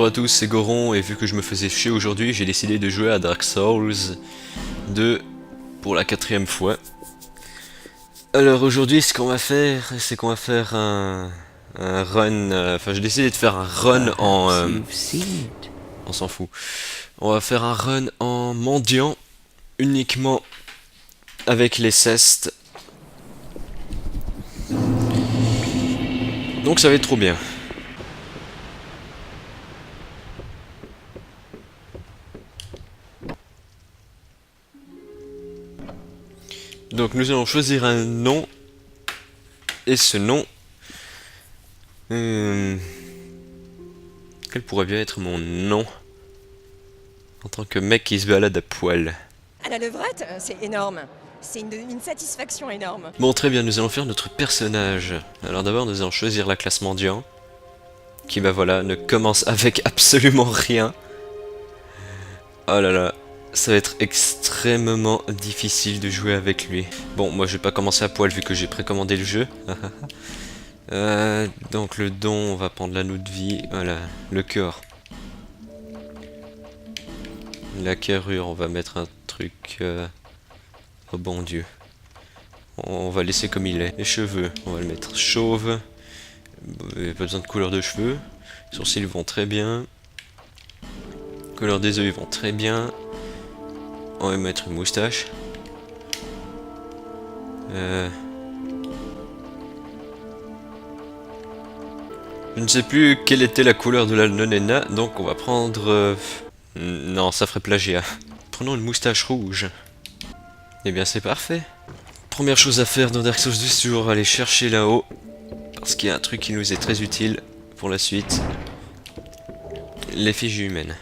Bonjour à tous, c'est Goron et vu que je me faisais chier aujourd'hui, j'ai décidé de jouer à Dark Souls 2 pour la 4e fois. Alors aujourd'hui, ce qu'on va faire, c'est qu'on va faire un run. Enfin, j'ai décidé de faire un run en. On s'en fout. On va faire un run en mendiant uniquement avec les cestes. Donc ça va être trop bien. Donc nous allons choisir un nom. Et ce nom... Quel pourrait bien être mon nom en tant que mec qui se balade à poil? À la levrette, c'est énorme. C'est une satisfaction énorme. Bon, très bien, nous allons faire notre personnage. Alors d'abord, nous allons choisir la classe mendiant. Qui, bah voilà, ne commence avec absolument rien. Oh là là, ça va être extrêmement difficile de jouer avec lui. Bon, moi je vais pas commencer à poil vu que j'ai précommandé le jeu. Donc le don, on va prendre l'anneau de vie. Voilà, le cœur. La carrure, on va mettre un truc... Oh bon Dieu. On va laisser comme il est. Les cheveux, on va le mettre chauve. Il n'y a pas besoin de couleur de cheveux. Les sourcils vont très bien. Couleur des yeux ils vont très bien. On va mettre une moustache. Je ne sais plus quelle était la couleur de la nonena, donc on va prendre... Non, ça ferait plagiat. Prenons une moustache rouge. Eh bien c'est parfait. Première chose à faire dans Dark Souls 2, c'est toujours aller chercher là-haut. Parce qu'il y a un truc qui nous est très utile pour la suite. L'effigie humaine.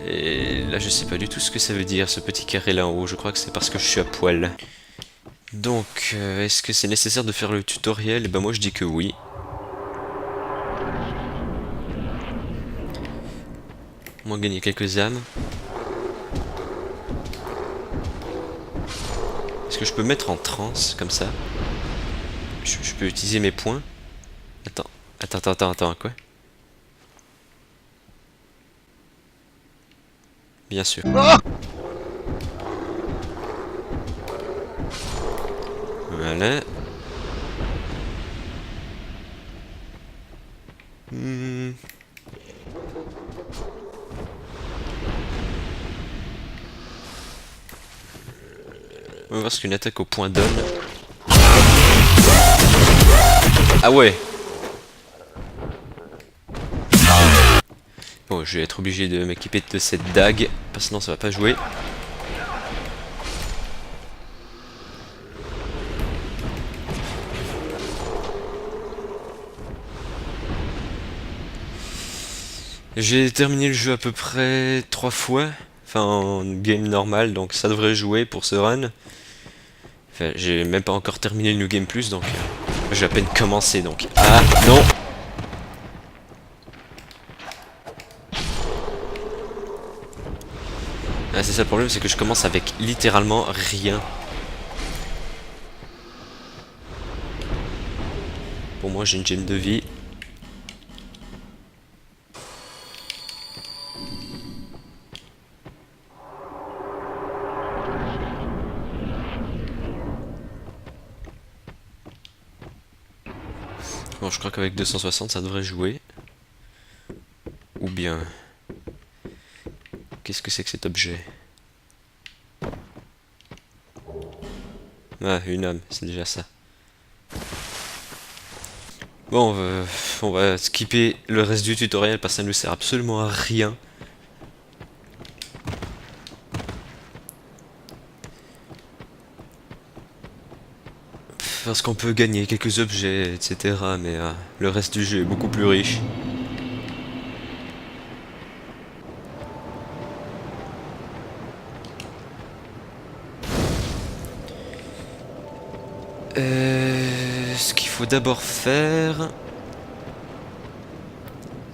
Et là je sais pas du tout ce que ça veut dire ce petit carré là en haut, je crois que c'est parce que je suis à poil. Donc est-ce que c'est nécessaire de faire le tutoriel? Et ben moi je dis que oui. On va gagner quelques âmes. Est-ce que je peux mettre en transe comme ça? Je peux utiliser mes points? Attends, quoi? Bien sûr. Voilà. On va voir ce qu'une attaque au point donne. Ah ouais. Bon, je vais être obligé de m'équiper de cette dague, parce que sinon ça va pas jouer. J'ai terminé le jeu à peu près 3 fois, enfin en game normal, donc ça devrait jouer pour ce run. Enfin, j'ai même pas encore terminé le New Game Plus, donc j'ai à peine commencé, donc... Ah, non! Ah, c'est ça le problème, c'est que je commence avec littéralement rien. Pour moi, j'ai une gemme de vie. Bon, je crois qu'avec 260, ça devrait jouer. Ou bien... Qu'est-ce que c'est que cet objet? Ah, une âme, c'est déjà ça. Bon, on va skipper le reste du tutoriel parce que ça ne nous sert absolument à rien. Parce qu'on peut gagner quelques objets, etc. Mais le reste du jeu est beaucoup plus riche. Ce qu'il faut d'abord faire,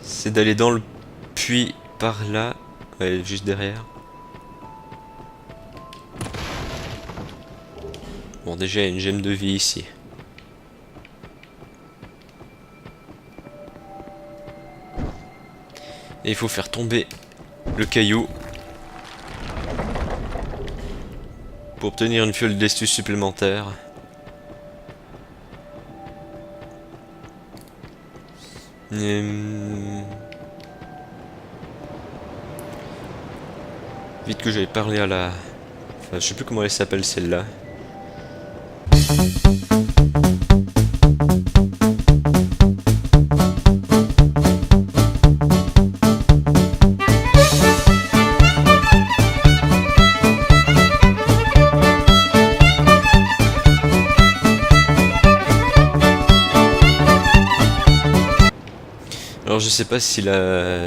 c'est d'aller dans le puits par là. Ouais, juste derrière. Bon, déjà, il y a une gemme de vie ici. Et il faut faire tomber le caillou pour obtenir une fiole d'astuce supplémentaire. Vite que j'avais parlé à la... Enfin, je sais plus comment elle s'appelle celle-là. Alors je sais pas si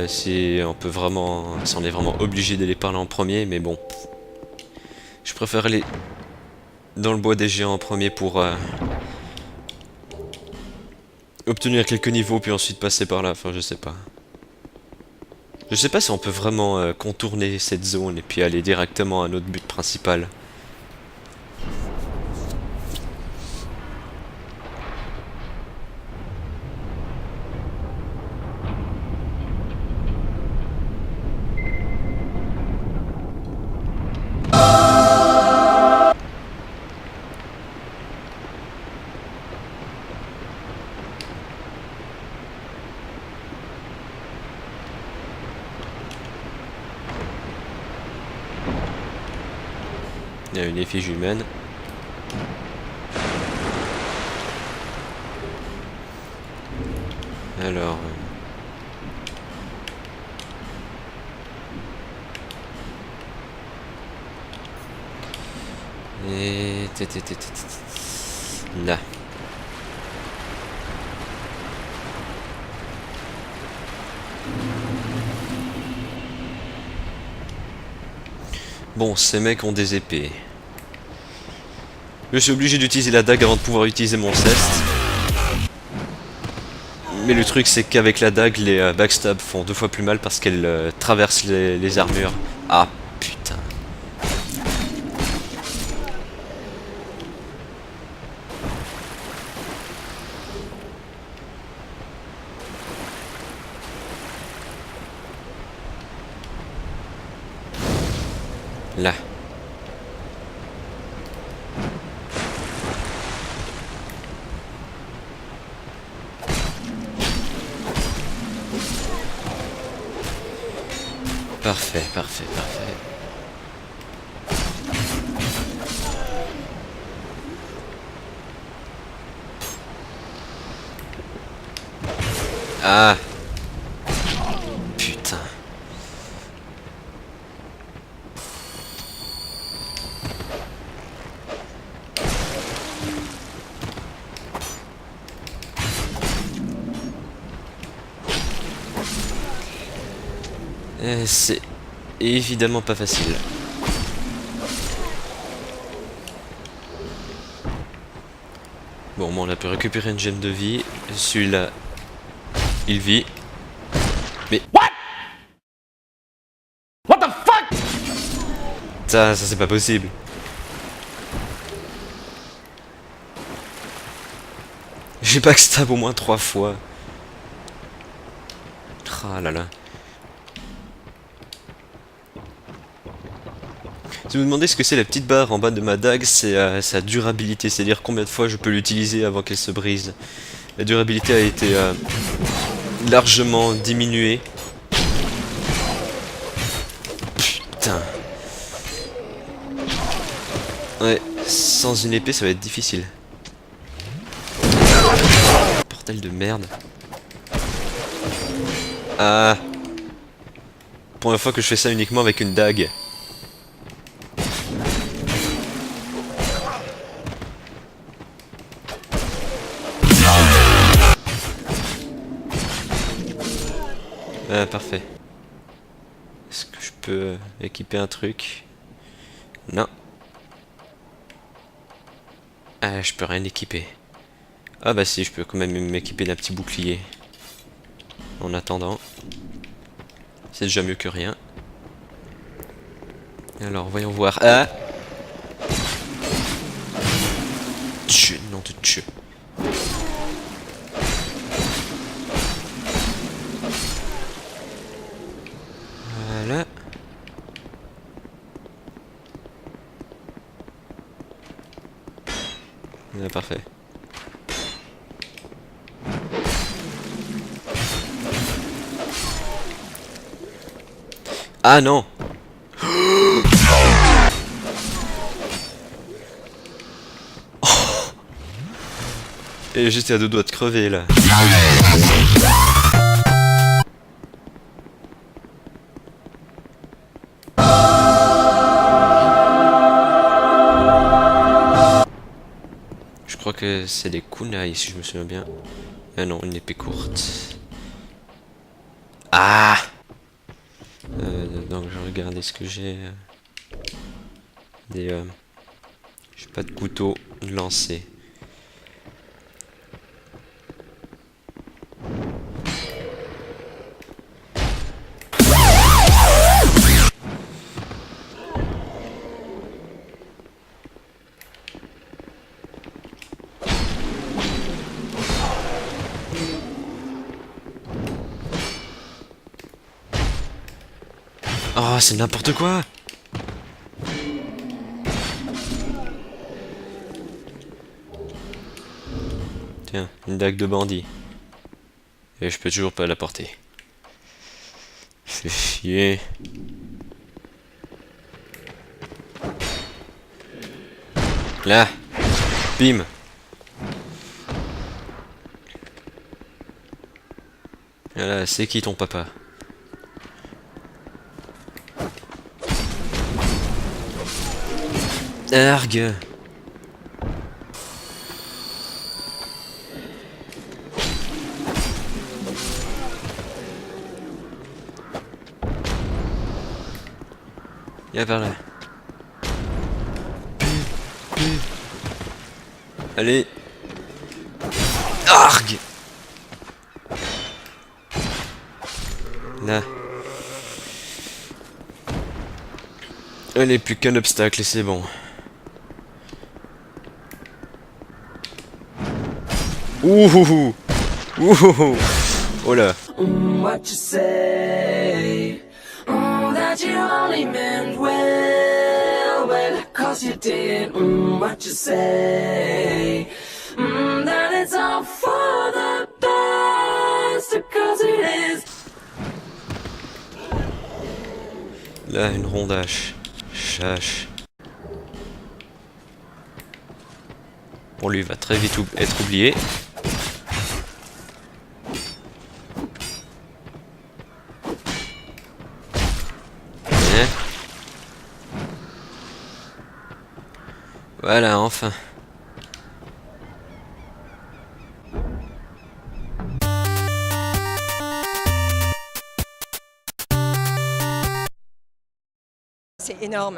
si on peut vraiment, si on est vraiment obligé d'aller parler en premier, mais bon, je préfère aller dans le bois des géants en premier pour obtenir quelques niveaux puis ensuite passer par là. Enfin je sais pas. Je sais pas si on peut vraiment contourner cette zone et puis aller directement à notre but principal. Il y a une effigie humaine. Alors... Et... Là. Bon, ces mecs ont des épées. Je suis obligé d'utiliser la dague avant de pouvoir utiliser mon ceste. Mais le truc c'est qu'avec la dague, les backstabs font 2 fois plus mal parce qu'elles traversent les armures. Ah putain. Là. Parfait, parfait, parfait. Ah. Putain. C'est évidemment pas facile. Bon, on a pu récupérer une gemme de vie. Celui-là, il vit. Mais... What the fuck? Ça c'est pas possible. J'ai backstab au moins 3 fois. Ah là là. Si vous me demandez ce que c'est la petite barre en bas de ma dague, c'est sa durabilité, c'est-à-dire combien de fois je peux l'utiliser avant qu'elle se brise. La durabilité a été largement diminuée. Putain. Ouais, sans une épée ça va être difficile. Portal de merde. Ah. Première fois que je fais ça uniquement avec une dague. Ah, parfait. Est-ce que je peux équiper un truc? Non. Ah, je peux rien équiper. Ah bah si, je peux quand même m'équiper d'un petit bouclier. En attendant. C'est déjà mieux que rien. Alors, voyons voir. Ah! Tchè, nom de tchè. Ah, parfait. Ah non! Et j'étais à deux doigts de crever là. Je crois que c'est des kunai si je me souviens bien. Ah non, une épée courte. Ah! Donc je regardais ce que j'ai. Des. J'ai pas de couteau de lancer. Oh, c'est n'importe quoi! Tiens, une dague de bandit. Et je peux toujours pas la porter. Fais chier. Là! Bim! Voilà, c'est qui ton papa? Argue! Viens vers là. Allez! Argue! Là. Allez, plus qu'un obstacle et c'est bon. Ouh! Ouh! Oh là! What you say? That you only meant well, well, 'cause you did. What you say? That it's all for the best, 'cause it is. Là, une rondache. Chache. Bon, lui va très vite être oublié. Bien. Voilà, enfin. C'est énorme.